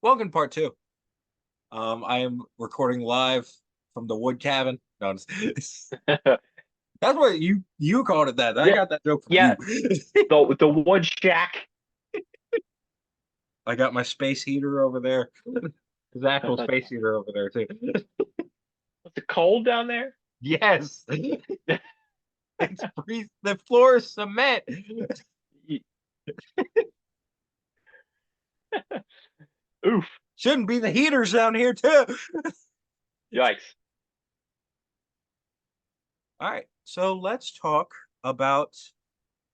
Welcome to part two. I am recording live from the wood cabin. No, that's what you called it. That I Yeah, got that joke from yeah. you. The wood shack. I got my space heater over there. His actual Was space heater over there too. it cold down there? Yes, it's breeze. The floor is cement. Oof. Shouldn't be the heaters down here too. Yikes. All right, so let's talk about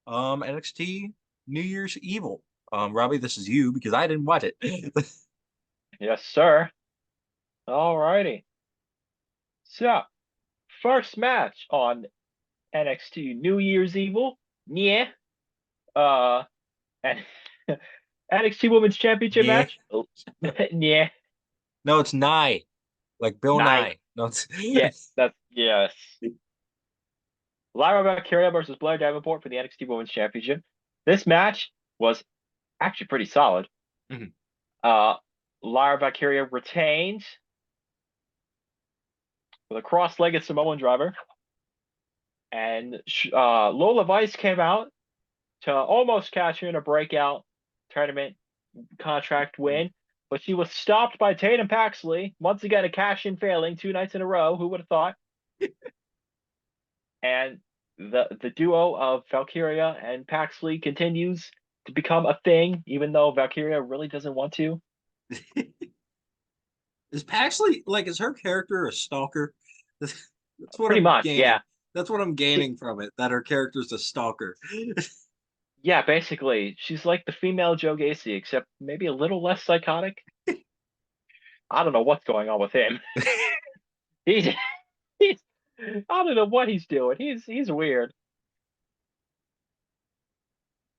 NXT New Year's Evil. Robbie, this is you because I didn't watch it. Yes, sir. Alrighty. So, first match on NXT New Year's Evil. Yeah. Uh, and NXT Women's Championship Yeah. match. Yeah. No, it's Nye, like Bill Nice. Nye. No, it's Yeah. That's yes. Lyra Valkyria versus Blair Davenport for the NXT Women's Championship. This match was actually pretty solid. Mhm. Uh, Lyra Valkyria retained with a cross-legged Samoan driver, and Lola Vice came out to almost cash in a breakout tournament contract win, but she was stopped by Tatum Paxley. Once again, a cash-in failing 2 nights in a row. Who would have thought? And the duo of Valkyria and Paxley continues to become a thing, even though Valkyria really doesn't want to. Is Paxley like is her character a stalker? That's what Pretty I'm much, gaining. yeah. That's what I'm gaining from it. That her character's a stalker. Yeah, basically, she's like the female Joe Gacy, except maybe a little less psychotic. I don't know what's going on with him. He's he's I don't know what he's doing. He's weird.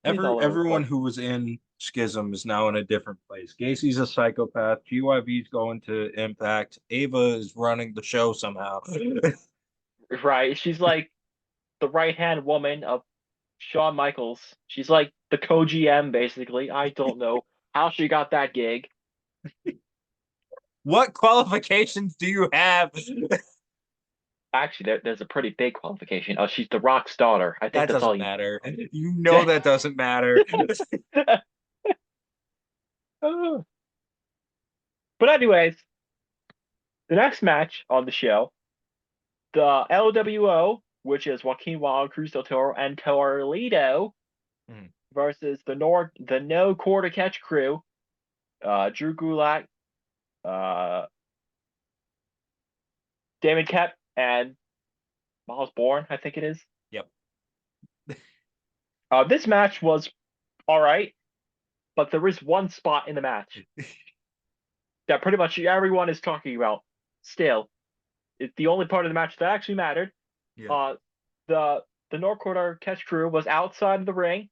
He's all over the Everyone place. who was in Schism is now in a different place. Gacy's a psychopath. GYV's going to Impact. Ava is running the show somehow. Right? She's like the right hand woman of Shawn Michaels. She's like the co-GM, basically. I don't know how she got that gig. What qualifications do you have? Actually, there's a pretty big qualification. Oh, she's the Rock's daughter. I think That that's all doesn't you matter. You know that doesn't matter. but anyways, the next match on the show, the LWO, which is Joaquin Wild, Cruz del Toro, and Toledo Hmm. versus the No Quarter Catch crew, Drew Gulak, uh, Damon Kep, and Miles Bourne, I think it is. Yep. This match was all right, but there is one spot in the match that pretty much everyone is talking about still. It's the only part of the match that actually mattered. Yes. Uh, the the North Quarter Catch crew was outside of the ring.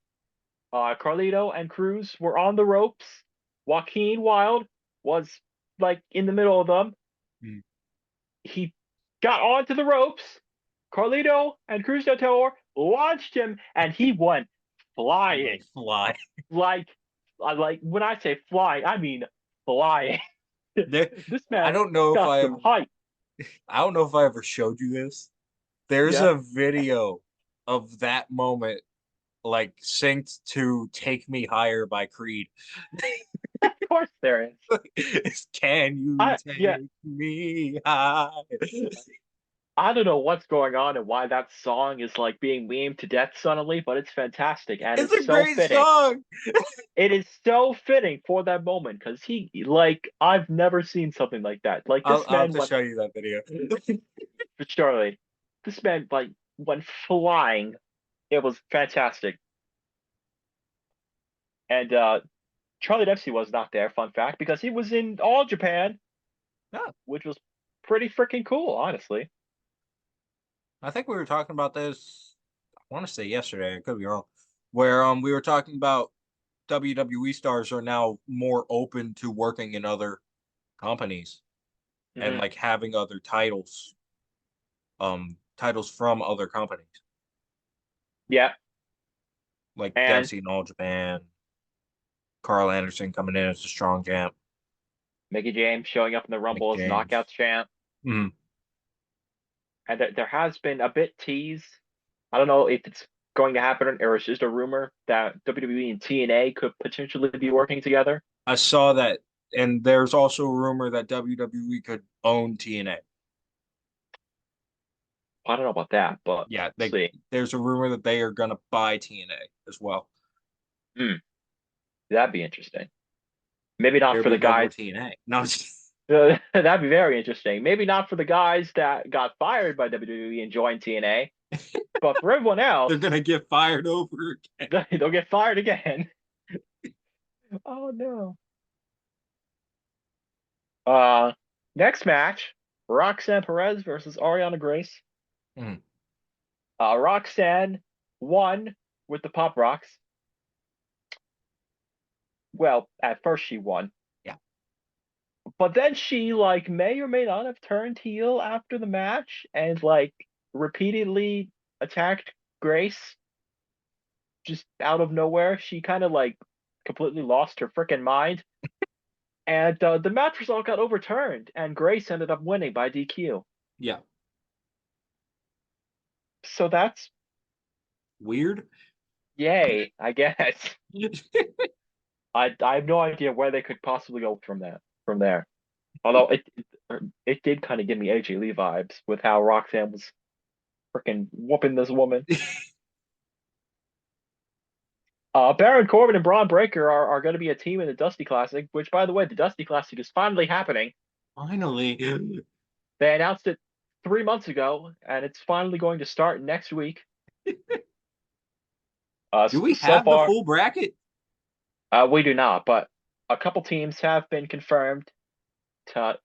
Carlito and Cruz were on the ropes. Joaquin Wild was like in the middle of them. Mm. He got onto the ropes. Carlito and Cruz del Toro launched him, and he went He went flying. fly. Like, like when I say flying, I mean flying. There, This I man don't know if got some height. I don't know if I ever showed you this. There's Yeah, a video of that moment like synced to Take Me Higher by Creed. of course there is. Can you Yeah, take me high? I don't know what's going on and why that song is like being memed to death suddenly, but it's fantastic and It's it's a so great fitting. song. It is so fitting for that moment because he like I've never seen something like that. Like this I'll have man to went show you that video. for Charlie. This man like went flying. It was fantastic. And Charlie Dempsey was not there, fun fact, because he was in All Japan, No, which was pretty freaking cool, honestly. I think we were talking about this. I want to say yesterday. I could be wrong. Where we were talking about WWE stars are now more open to working in other companies and Hmm. like having other titles from other companies, Yeah, like and Dempsey in All Japan, Carl Anderson coming in as a strong champ. Mickey James showing up in the Mick Rumble as James. Knockouts champ. Mhm. And there has been a bit teased. I don't know if it's going to happen or it's just a rumor that WWE and TNA could potentially be working together. I saw that, and there's also a rumor that WWE could own TNA. I don't know about that, but Yeah, we'll see. there's a rumor that they are gonna buy TNA as well. Hmm, that'd be interesting. Maybe not There for be the no more guys. TNA. No, That'd be very interesting. Maybe not for the guys that got fired by WWE and joined TNA, but for everyone they're else, gonna get fired over again. they'll get fired again. Oh no. Uh, Next match, Roxanne Perez versus Ariana Grace. Mhm. Roxanne won with the Pop Rocks. Well, at first she won, Yeah, but then she like may or may not have turned heel after the match and like repeatedly attacked Grace just out of nowhere. She kind of like completely lost her freaking mind. And the match result got overturned, and Grace ended up winning by DQ. yeah. So that's Weird. yay, I guess. I have no idea where they could possibly go from there. Although it did kind of give me AJ Lee vibes with how Roxanne was freaking whooping this woman. Baron Corbin and Braun Breaker are going to be a team in the Dusty Classic, which, by the way, the Dusty Classic is finally happening. Finally. They announced it 3 months ago, and it's finally going to start next week. Do we So have the far, full bracket? we do not, but a couple teams have been confirmed to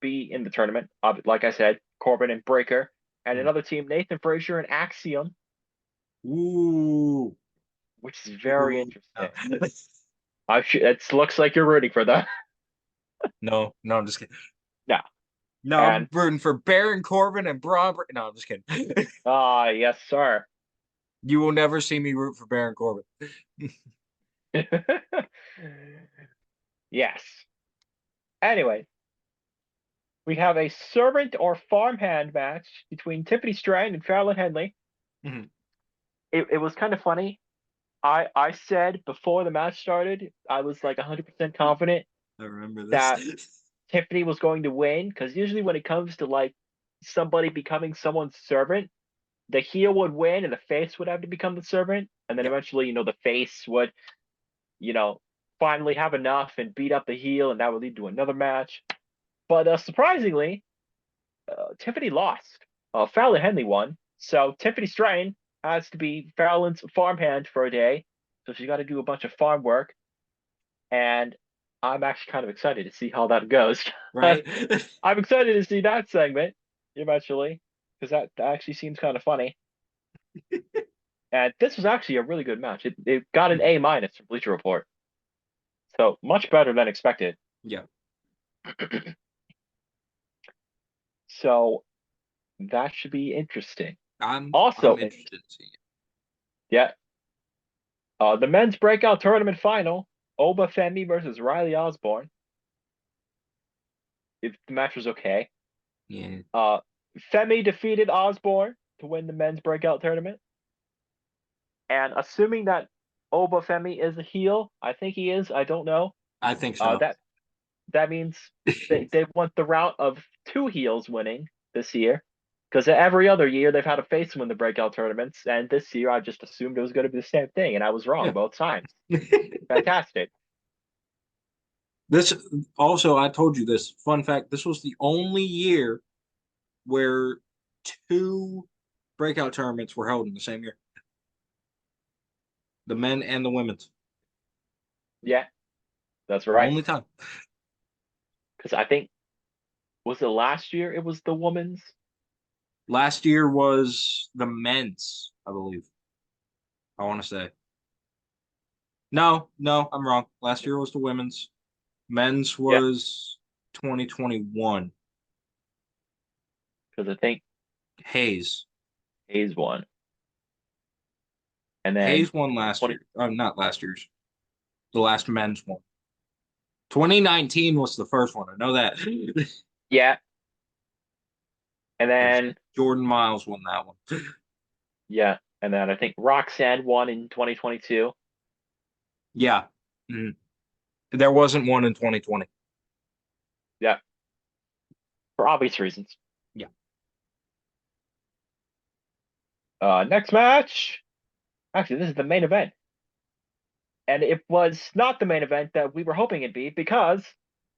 be in the tournament. Like I said, Corbin and Breaker, and Hmm. another team, Nathan Frazier and Axiom, Ooh. which is very Ooh. No. interesting. It looks like you're rooting for them. No, no, I'm just kidding. No, No, and I'm rooting for Baron Corbin and No, I'm just kidding. yes, sir. You will never see me root for Baron Corbin. Yes. Anyway, we have a servant or farmhand match between Tiffany Strand and Fallon Henley. Mhm. It was kind of funny. I said before the match started, I was like 100% confident I remember this. that Tiffany was going to win because usually when it comes to like somebody becoming someone's servant, the heel would win and the face would have to become the servant, and then Yeah, eventually, the face would, you know, finally have enough and beat up the heel, and that would lead to another match. But surprisingly, Tiffany lost. Fallon Henley won, so Tiffany Stratton has to be Fallon's farmhand for a day, so she's got to do a bunch of farm work, and I'm actually kind of excited to see how that goes. right? I'm excited to see that segment eventually because that actually seems kind of funny. And this was actually a really good match. It got an A minus from Bleacher Report, so much better than expected. Yeah, So that should be interesting. I'm Also interested in seeing it. yeah, the men's breakout tournament final, Oba Femi versus Riley Osborne. If the match was okay. Yeah, Uh, Femi defeated Osborne to win the men's breakout tournament. And assuming that Oba Femi is a heel, I think he is. I don't know. I think Uh, so. that that means they want the route of two heels winning this year. Because every other year they've had a face win the breakout tournaments, and this year I just assumed it was going to be the same thing, and I was wrong Yeah. both times. Fantastic. This also, I told you this fun fact. This was the only year where two breakout tournaments were held in the same year. The men and the women's. Yeah, that's right. Only time. Because I think was it last year? It was the women's. Last year was the men's, I believe. I want to say. No, no, I'm wrong. Last year was the women's. Men's Yeah, was 2021. because I think Hayes. Hayes won, and then Hayes won last 20. year. Not last year's. The last men's one. 2019 was the first one. I know that. Yeah, and Because then Jordan Miles won that one. yeah, and then I think Roxanne won in 2022. Yeah. Mhm. There wasn't one in 2020. Yeah, for obvious reasons. Yeah. Next match. Actually, this is the main event, and it was not the main event that we were hoping it'd be because,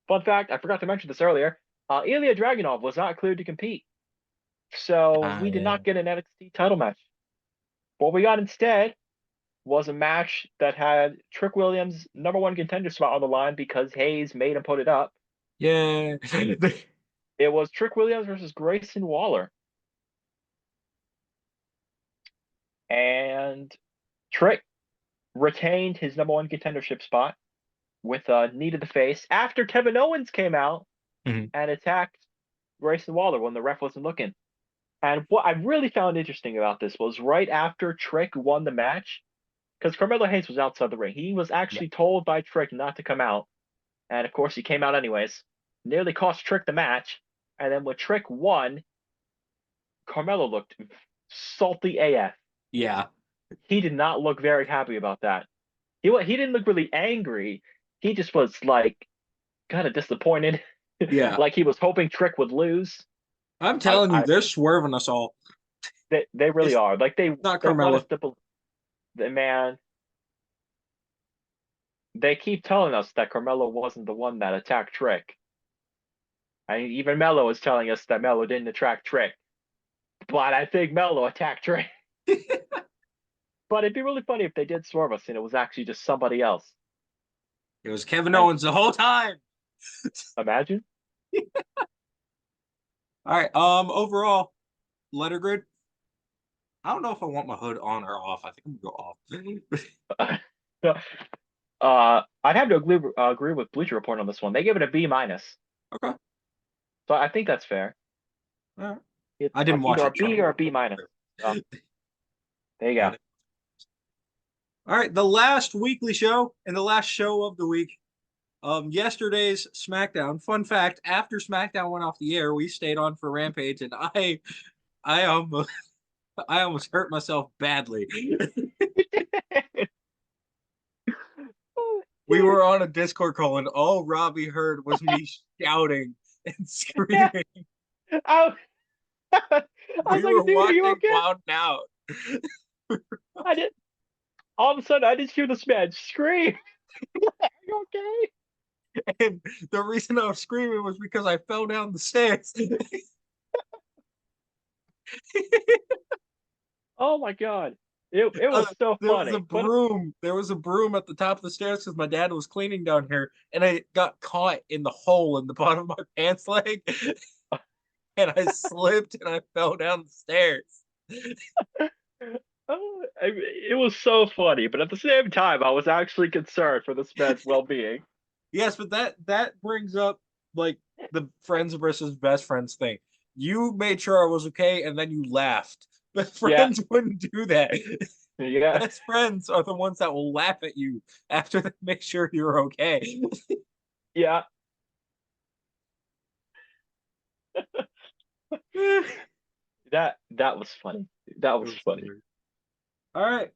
fun fact, I forgot to mention this earlier. Ilya Dragunov was not cleared to compete, so we did Yeah. not get an NXT title match. What we got instead was a match that had Trick Williams' #1 contender spot on the line because Hayes made him put it up. Yeah. It was Trick Williams versus Grayson Waller. And Trick retained his #1 contendership spot with a knee to the face after Kevin Owens came out Mhm. and attacked Grayson Waller when the ref wasn't looking. And what I really found interesting about this was right after Trick won the match, because Carmelo Hayes was outside the ring. He was Yeah. actually told by Trick not to come out. And of course, he came out anyways. Nearly cost Trick the match. And then when Trick won, Carmelo looked salty AF. Yeah. He did not look very happy about that. He didn't look really angry. He just was like kind of disappointed, Yeah. like he was hoping Trick would lose. I'm I, telling you, I they're swerving us all. they really It's are. Like not they want us Carmella. to believe. Man, they keep telling us that Carmelo wasn't the one that attacked Trick. I mean, even Mello is telling us that Mello didn't attack Trick, but I think Mello attacked Trick. But it'd be really funny if they did swerve us and it was actually just somebody else. It was Kevin And Owens the whole time. imagine. All right. Overall, letter grid. I don't know if I want my hood on or off. I think I'm gonna go off. I'd have to agree with Bleacher Report on this one. They give it a B minus, Okay. so I think that's fair. All right. It's I didn't like watch either a it. B or a B minus. So there you go. Got it. All right. The last weekly show and the last show of the week. Yesterday's SmackDown. Fun fact: after SmackDown went off the air, we stayed on for Rampage, and I almost, I almost hurt myself badly. We were on a Discord call, and all Robby heard was me shouting and Yeah, screaming. I, I was We like, were dude, are you watching okay? Wound Out, I did. All of a sudden, I just hear this man scream. Are you okay? and the reason I was screaming was because I fell down the stairs. Oh my god, it Uh, was so there was a funny. But broom. There was a broom at the top of the stairs because my dad was cleaning down here, and I got caught in the hole in the bottom of my pants leg, and I slipped and I fell down the stairs. it was so funny. But at the same time, I was actually concerned for this man's well-being. Yes, but that brings up like the friends versus best friends thing. You made sure I was okay, and then you laughed. But Yeah, friends wouldn't do that. yeah. Best friends are the ones that will laugh at you after they make sure you're okay. Yeah, that was funny. That was funny. All right.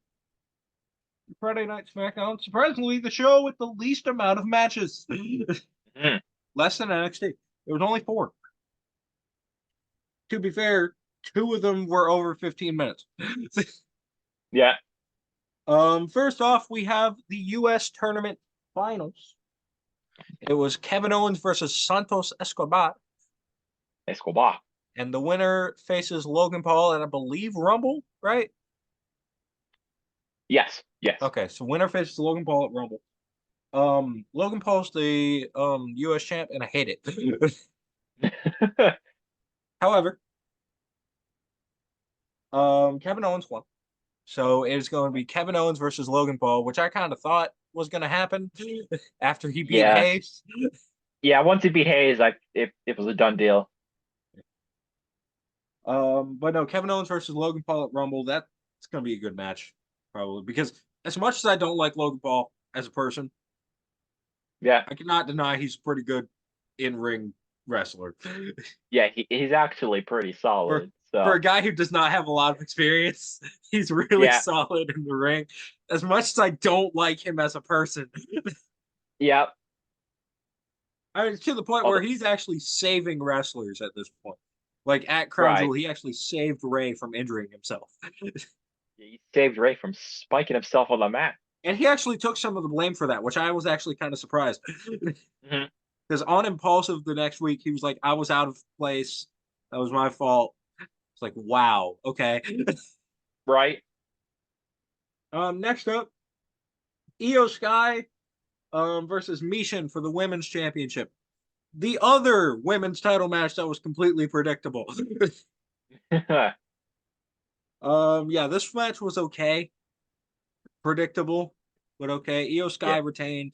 Friday Night SmackDown. Surprisingly, the show with the least amount of matches. Mhm. Less than NXT. It was only 4. To be fair, 2 of them were over 15 minutes. Yeah, First off, we have the US tournament finals. It was Kevin Owens versus Santos Escobar, Escobar. and the winner faces Logan Paul and I believe Rumble, right? Yes, yes. Okay, so winner faces Logan Paul at Rumble. Logan Paul's the US champ, and I hate it. However, Kevin Owens won. So it's going to be Kevin Owens versus Logan Paul, which I kind of thought was going to happen after he beat Yeah, Hayes. yeah. Once he beat Hayes, it was a done deal. But no, Kevin Owens versus Logan Paul at Rumble, that's going to be a good match, probably. Because as much as I don't like Logan Paul as a person, Yeah, I cannot deny he's pretty good in-ring wrestler. yeah, he's actually pretty For solid. for a So guy who does not have a lot of experience, he's really yeah, solid in the ring. As much as I don't like him as a person, yeah. I mean, to the point where Although, he's actually saving wrestlers at this point. Like at Crown right, Jewel, he actually saved Ray from injuring himself. he saved Ray from spiking himself on the mat. And he actually took some of the blame for that, which I was actually kind of surprised. Hmm. Because on Impulsive the next week, he was like, I was out of place. That was my fault. It's like, wow, okay. Right? Next up, Io Sky versus Mishin for the women's championship. The other women's title match that was completely predictable. Yeah, this match was okay, predictable, but okay. Io Sky Yeah, retained.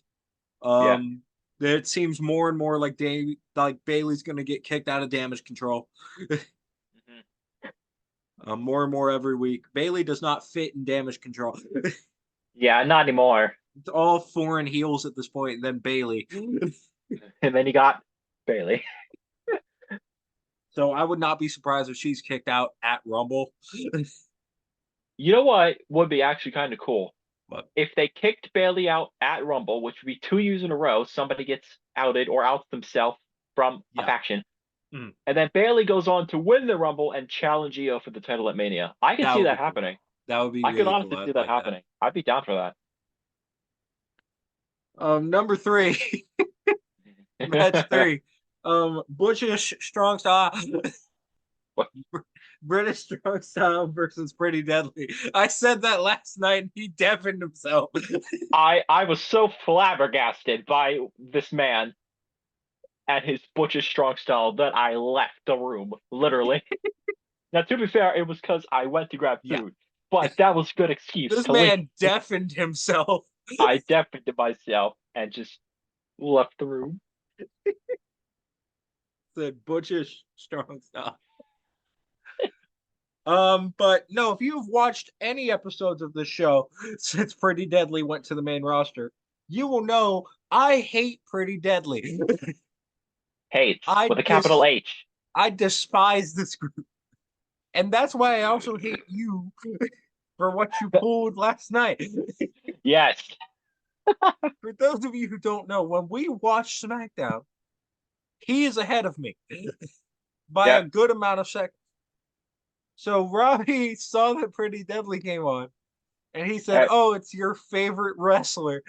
yeah. Um, it seems more and more like Bailey's gonna get kicked out of Damage Control. Mhm. More and more every week. Bailey does not fit in Damage Control. Yeah, not anymore. It's all foreign heels at this point, and then Bailey. And then you got Bailey. So I would not be surprised if she's kicked out at Rumble. You know what would be actually kind of cool? But If they kicked Bailey out at Rumble, which would be 2 years in a row, somebody gets outed or outs themselves from a yeah, faction. mm, And then Bailey goes on to win the Rumble and challenge Io for the title at Mania. I could that see would that be cool. happening. That would be I could really cool. honestly I'd see that like that. happening. I'd be down for that. Number three, match three. Butchish Strong Style, British Strong Style versus Pretty Deadly. I said that last night, and he deafened himself. I was so flabbergasted by this man and his butcher strong style that I left the room, literally. Now, to be fair, it was because I went to grab Yeah, food, but that was a good excuse this to leave. man deafened himself. I deafened myself and just left the room. Said Butchish Strong Style. But no, if you've watched any episodes of the show since Pretty Deadly went to the main roster, you will know I hate Pretty Deadly. Hates I with a capital dis H. I despise this group. And that's why I also hate you for what you pulled last night. Yes. For those of you who don't know, when we watch SmackDown, he is ahead of me by a Yep. good amount of seconds. So Robbie saw that Pretty Deadly came on, and he said, Uh, "Oh, it's your favorite wrestler."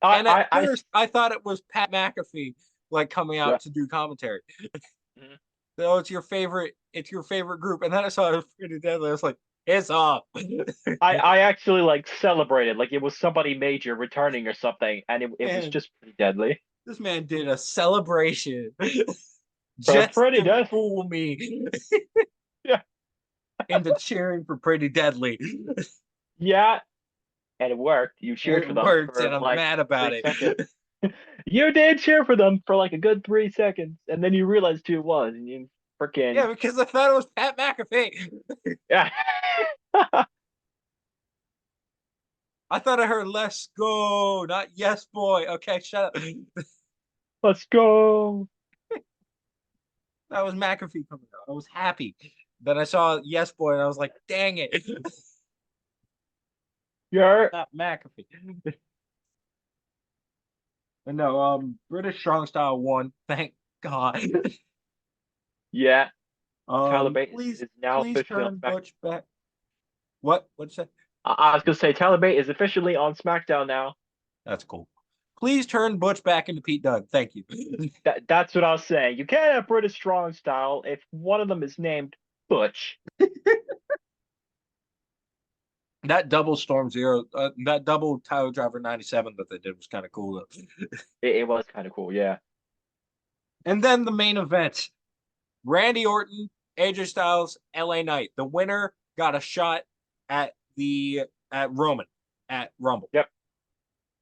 I, And at I, I, first, I thought it was Pat McAfee like coming yeah. out to do commentary. Mhm. So it's your favorite group. And then I saw it was Pretty Deadly. I was like, it's off. I actually like celebrated like it was somebody major returning or something, and it was And just pretty deadly. this man did a celebration For just pretty to dead. fool me Yeah. into cheering for Pretty Deadly. Yeah. And it worked. You And cheered it for them worked, for and I'm like mad three about it. seconds. You did cheer for them for like a good 3 seconds, and then you realized who it was, and you Yeah, freaking because I thought it was Pat McAfee. yeah. I thought I heard "Let's go," not "Yes, boy." Okay, shut up. Let's go. That was McAfee coming out. I was happy. Then I saw Yes Boy and I was like, dang it. You're Not McAfee. And no, British Strong Style won. Thank God. yeah. Tyler Bate Please, is now please officially on turn SmackDown. Butch back. What? What'd you say? I was gonna say Tyler Bate is officially on SmackDown now. That's cool. Please turn Butch back into Pete Dunne. Thank you. That's what I was saying. You can't have British strong style if one of them is named Butch. That double Storm Zero, that double Tyler Driver 97 that they did was kind of cool though. It was kind of cool, yeah. And then the main event. Randy Orton, AJ Styles, LA Knight. The winner got a shot at the at Roman at Rumble. Yep.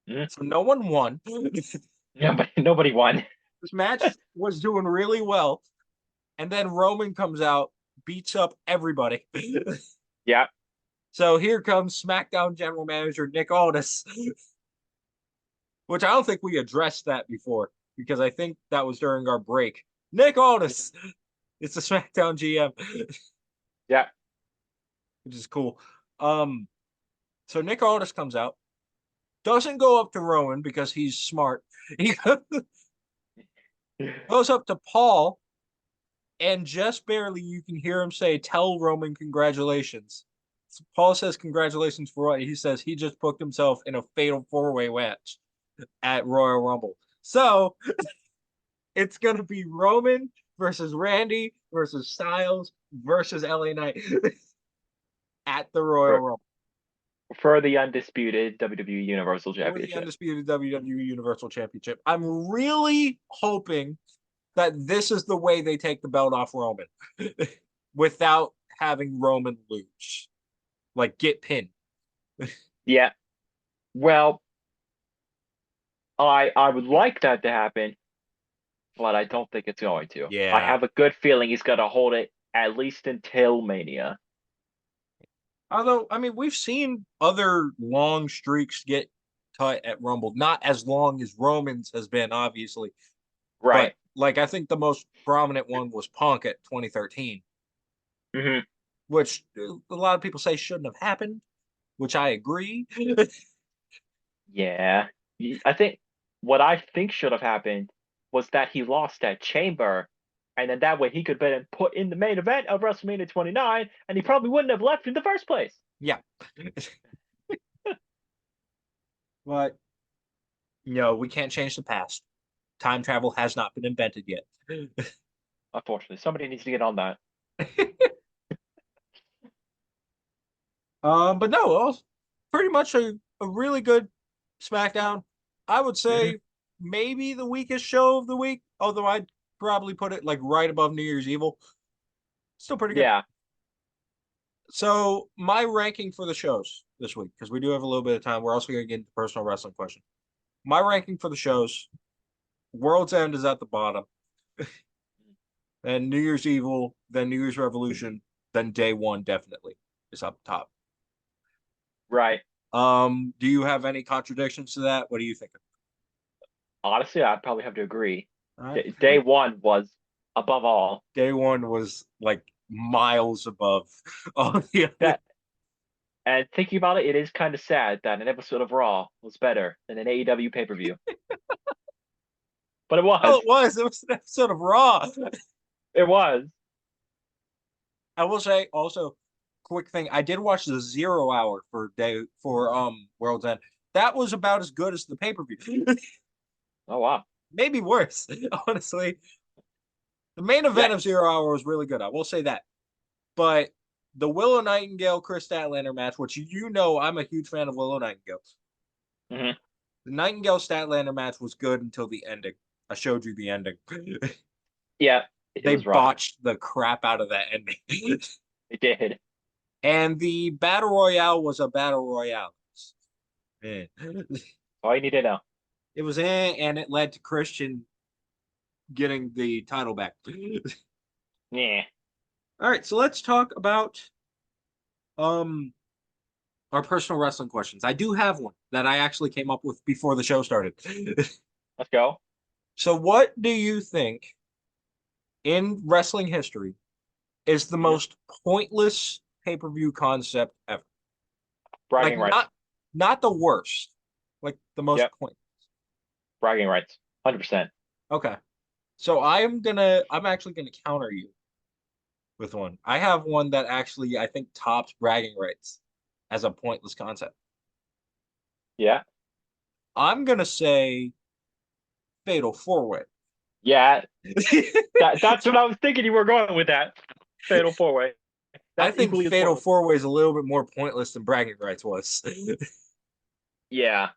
Mhm. So no one won. This Yeah, but nobody won. match was doing really well. And then Roman comes out, beats up everybody. Yeah. So here comes SmackDown General Manager Nick Aldis which I don't think we addressed that before because I think that was during our break. Nick Aldis, it's the SmackDown GM, Yeah. which is cool. Um, so Nick Aldis comes out, doesn't go up to Rowan because he's smart. He goes up to Paul, and just barely you can hear him say, "Tell Roman congratulations." So Paul says, "Congratulations for what?" He says he just booked himself in a fatal four-way match at Royal Rumble. So it's gonna be Roman versus Randy versus Styles versus LA Knight at the Royal For, Rumble for the undisputed WWE Universal for the Championship. undisputed WWE Universal Championship. I'm really hoping that this is the way they take the belt off Roman without having Roman lose, like get pinned. Yeah. Well, I would like that to happen, but I don't think it's going to. I Yeah. have a good feeling he's going to hold it at least until Mania. Although, I mean, we've seen other long streaks get cut at Rumble, not as long as Roman's has been, obviously, but Right. like I think the most prominent one was Punk at 2013, Hmm. which a lot of people say shouldn't have happened, which I agree. Yeah. I think what I think should have happened was that he lost that chamber, and then that way he could have been put in the main event of WrestleMania 29, and he probably wouldn't have left in the first place. Yeah. But no, we can't change the past. Time travel has not been invented yet. Unfortunately, somebody needs to get on that. But no, pretty much a really good SmackDown. I would Hmm. say maybe the weakest show of the week, although I'd probably put it like right above New Year's Evil. Still pretty good. Yeah. So my ranking for the shows this week, because we do have a little bit of time, we're also going to get into personal wrestling question. My ranking for the shows, World's End is at the bottom, then New Year's Evil, then New Year's Revolution, then Day One definitely is up top. Right. Do you have any contradictions to that? What do you think? Honestly, I'd probably have to agree. All right. Day one was above all. Day One was like miles above all the other. That and thinking about it, it is kind of sad that an episode of Raw was better than an AEW pay-per-view. But it Oh, was. it was. It was an episode of Raw. It was. I will say also, quick thing. I did watch the 0 hour for World's End. That was about as good as the pay per view. Oh wow. Maybe worse, honestly. The main Yeah. event of 0 hour was really good. I will say that. But the Willow Nightingale Chris Statlander match, which you know I'm a huge fan of Willow Nightingale. Hmm. The Nightingale Statlander match was good until the ending. I showed you the ending. Yeah. It They was rough. botched the crap out of that ending. It did. And the battle royale was a battle royale. Eh. All you need to know. It was and it led to Christian getting the title back. Yeah. All right, so let's talk about um our personal wrestling questions. I do have one that I actually came up with before the show started. Let's go. So what do you think in wrestling history is the Hmm. most pointless pay-per-view concept ever? Like Bragging rights. not the worst, like the most Yep. point. Bragging rights. 100%. Okay. So I'm actually gonna counter you with one. I have one that actually I think tops bragging rights as a pointless concept. Yeah. I'm gonna say fatal four way. Yeah. That's what I was thinking you were going with that. Fatal four way. I That's think equally as fatal pointless. four way is a little bit more pointless than bragging rights was. Yeah.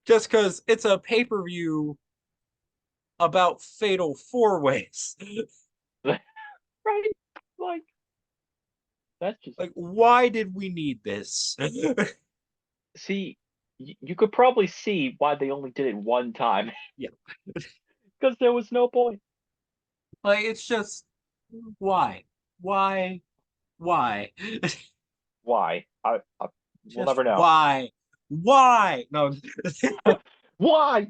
Just because it's a pay-per-view about fatal four ways. Right? Like that's just Like, why did we need this? see. You could probably see why they only did it one time Yeah. because there was no point. Like, it's just why? Why? Why? Why? We'll Just never know. why? Why? No. Why?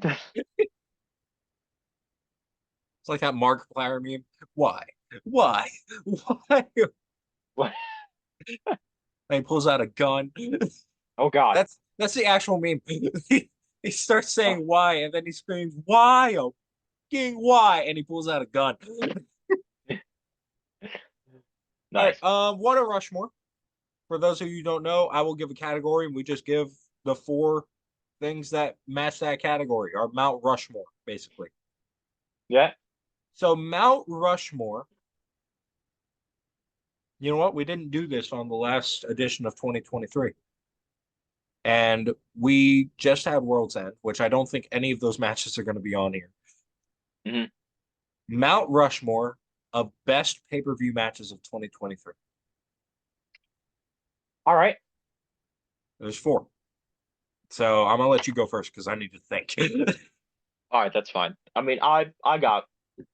It's like that Markiplier meme. Why? Why? Why? What? And he pulls out a gun. Oh God. That's the actual meme. He starts Oh, saying why, and then he screams, "Why? Oh, fucking why?" And he pulls out a gun. All right. nice. What a Rushmore. For those of you who don't know, I will give a category, and we just give the four things that match that category, our Mount Rushmore, basically. Yeah. So Mount Rushmore, you know what? We didn't do this on the last edition of 2023. And we just had World's End, which I don't think any of those matches are going to be on here. Hmm. Mount Rushmore of best pay-per-view matches of 2023. All right. There's four. So I'm gonna let you go first because I need to think. All right. That's fine. I mean, I got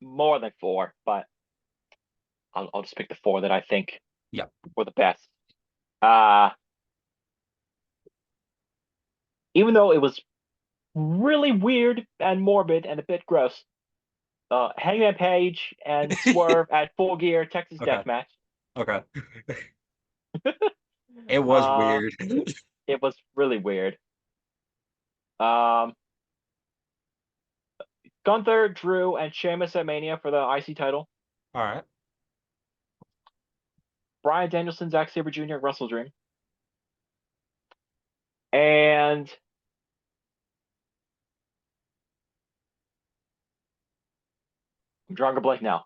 more than four, but I'll just pick the four that I think Yeah. were the best. Uh, Even though it was really weird and morbid and a bit gross, Hangman Page and Swerve at Full Gear Texas Okay. Death Match. Okay. It was Uh, weird. it was really weird. Um, Gunther, Drew, and Sheamus at Mania for the IC title. All right. Bryan Danielson, Zack Sabre Jr., Wrestle Dream. And I'm drawing a blank now.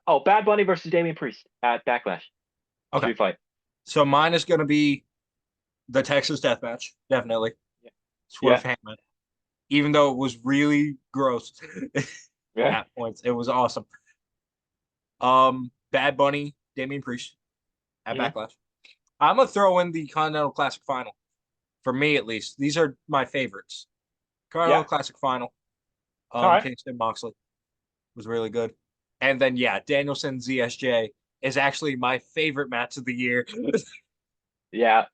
Oh, Bad Bunny versus Damian Priest at Backlash. Okay. Street fight. So mine is gonna be the Texas Death Match, definitely. Yeah. Swerve Yeah. Hangman. Even though it was really gross Yeah. at points, it was awesome. Bad Bunny, Damian Priest at Hmm. Backlash. I'm gonna throw in the Continental Classic Final. For me, at least, these are my favorites. Continental Yeah. Classic Final. All right. Kingston Moxley was really good, and then yeah, Danielson ZSJ is actually my favorite match of the year. Yeah.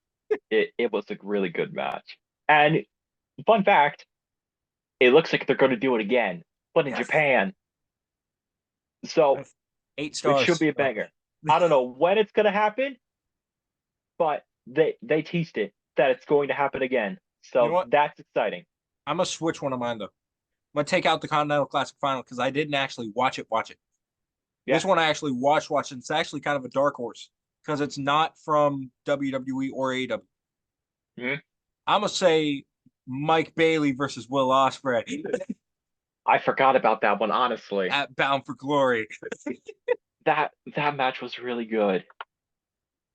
It was a really good match. And fun fact, it looks like they're going to do it again, but in Yes, Japan. So 8 stars. it should be a banger. I don't know when it's going to happen, but they teased it that it's going to happen again. You know So what? that's exciting. I'm gonna switch one of mine though. I'm gonna take out the Continental Classic Final because I didn't actually watch it. Watch it. Yeah. This one I actually watched, and it's actually kind of a dark horse because it's not from WWE or AEW. Mhm. I'm gonna say Mike Bailey versus Will Ospreay I forgot about that one, honestly. at Bound for Glory. That match was really good.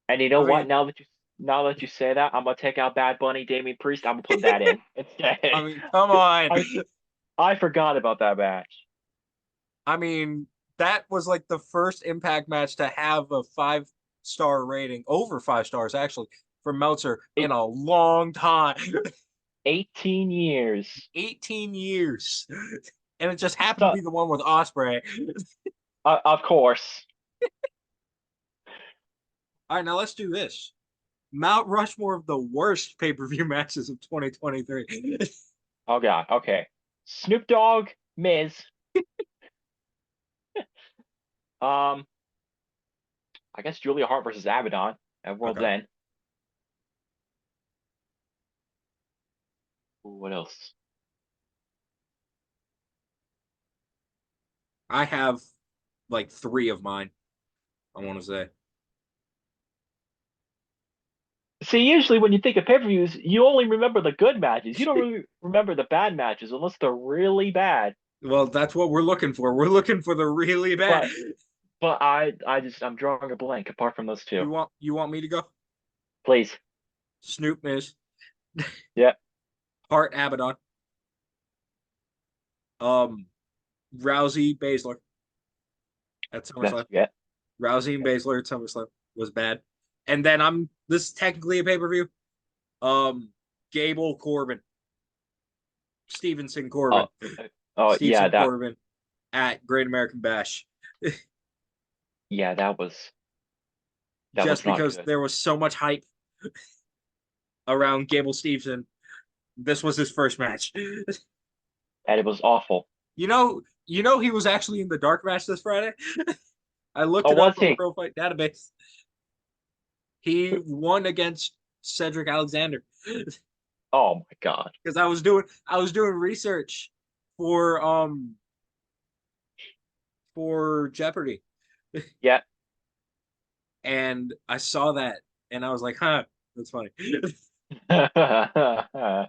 And you know I what? mean, Now that you say that, I'm gonna take out Bad Bunny, Damian Priest. I'm gonna put that in instead. come on. I I forgot about that match. I mean, that was like the first Impact match to have a 5 star rating, over 5 stars actually, from Meltzer in It, a long time. 18 years. 18 years. And it just happened to So, be the one with Osprey. of course. All right, now let's do this. Mount Rushmore of the worst pay-per-view matches of 2023. Oh God. Okay. Snoop Dogg, Miz. Um, I guess Julia Hart versus Abaddon at World's Okay. End. Ooh, what else? I have like 3 of mine, I want to say. See, usually when you think of pay-per-views, you only remember the good matches. You don't really remember the bad matches unless they're really bad. Well, that's what we're looking for. We're looking for the really bad. But I'm drawing a blank apart from those two. You want me to go? Please. Snoop Miz, Yeah. Hart Abaddon, um, Rousey Baszler at That's SummerSlam. yeah. Rousey and Baszler at SummerSlam was bad. And then this is technically a pay-per-view. Um, Gable Corbin, Stevenson Oh, Corbin, oh yeah, Stevenson Corbin at Great American Bash. that was Just not because good. there was so much hype. around Gable Steveson. This was his first match. and it was awful. He was actually in the dark match this Friday. I looked Oh, it up was on he? Pro Fight Database. He won against Cedric Alexander Oh my God. because I was doing research for Jeopardy, Yeah. and I saw that and I was like, huh, that's funny. uh,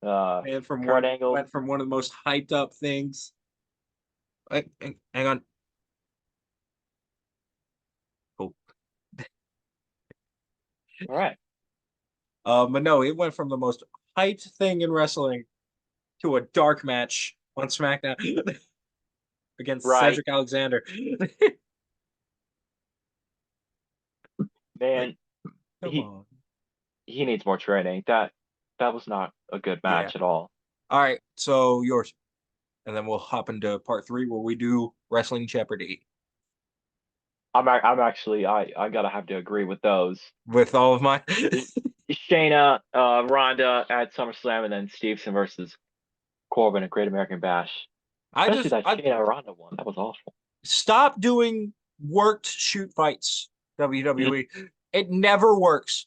And from Kurt one Angle. went from one of the most hyped up things. Hang on. Cool. All right. But no, it went from the most hyped thing in wrestling to a dark match on SmackDown against Right. Cedric Alexander. Like, Man, come he on. he needs more training. That was not a good Yeah. match at all. All right. So yours. And then we'll hop into part 3 where we do Wrestling Jeopardy I'm actually I gotta have to agree with those. with all of mine. Shayna, Ronda at SummerSlam, and then Stevenson versus Corbin at Great American Bash. Especially that I Shayna Ronda one. That was awful. stop doing worked shoot fights, Mhm. WWE. It never works.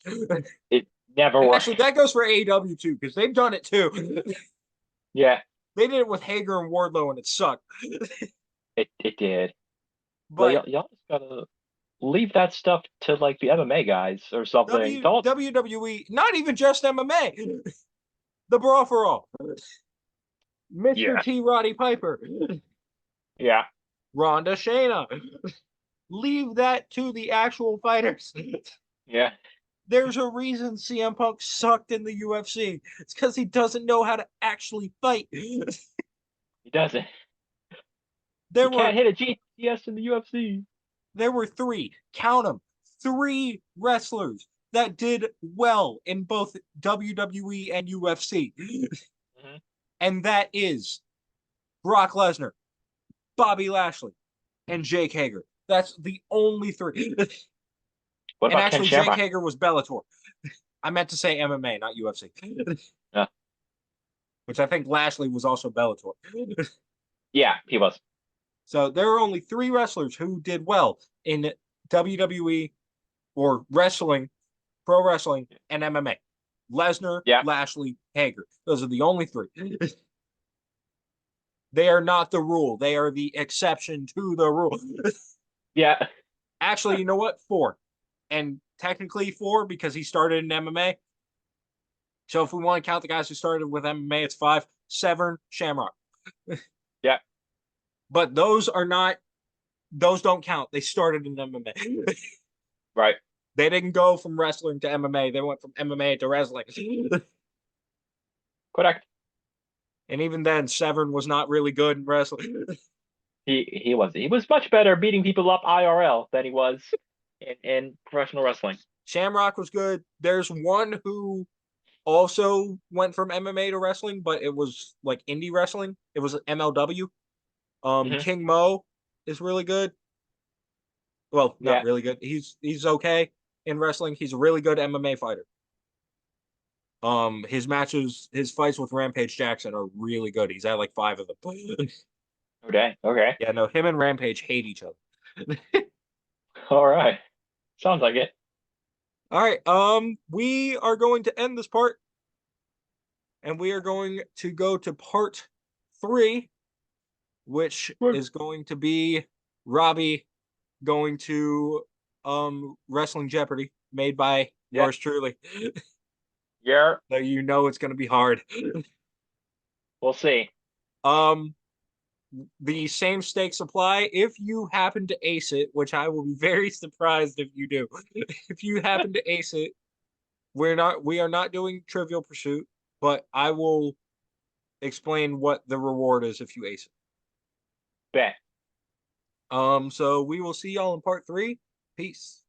It never And worked. actually, that goes for AEW too, because they've done it too. Yeah, They did it with Hager and Wardlow, and it sucked. it did. Well, But y'all just gotta leave that stuff to like the MMA guys or something. Don't. WWE, not even just MMA, the Brawl for All, Mr. Yeah, T. Roddy Piper, yeah, Ronda Shayna. Leave that to the actual fighters. yeah. There's a reason CM Punk sucked in the UFC. It's because he doesn't know how to actually fight. He doesn't. There He were can't hit a GTS in the UFC. there were three, count them, three wrestlers that did well in both WWE and UFC. Mhm. And that is Brock Lesnar, Bobby Lashley, and Jake Hager. That's the only three. What And about Ken actually, Jake Shamrock? Hager was Bellator. I meant to say MMA, not UFC. Uh, Which I think Lashley was also Bellator. yeah, he was. So there are only three wrestlers who did well in WWE or wrestling, pro wrestling, and MMA. Lesnar, Yeah, Lashley, Hager. Those are the only three. They are not the rule. They are the exception to the rule. yeah. Actually, you know what? Four. And technically four because he started in MMA. So if we want to count the guys who started with MMA, it's five. Severn, Shamrock. Yeah, But those don't count. They started in MMA. right. They didn't go from wrestling to MMA. They went from MMA to wrestling. Correct. And even then, Severn was not really good in wrestling. He was much better beating people up IRL than he was in professional wrestling. Shamrock was good. There's one who also went from MMA to wrestling, but it was like indie wrestling. It was MLW. Hmm. King Mo is really good. Well, not Yeah, really good. He's okay in wrestling. He's a really good MMA fighter. His fights with Rampage Jackson are really good. He's had like five of them. okay, okay. Yeah, no, him and Rampage hate each other. All right. Sounds like it. All right, we are going to end this part, and we are going to go to part 3, which Good. is going to be Robby going to Wrestling Jeopardy, made by Yeah, yours truly. yeah. So you know it's going to be hard. We'll see. Um, the same stakes apply if you happen to ace it, which I will be very surprised if you do. If you happen to ace it, we are not doing Trivial Pursuit, but I will explain what the reward is if you ace it. Bet. So we will see y'all in part 3. Peace.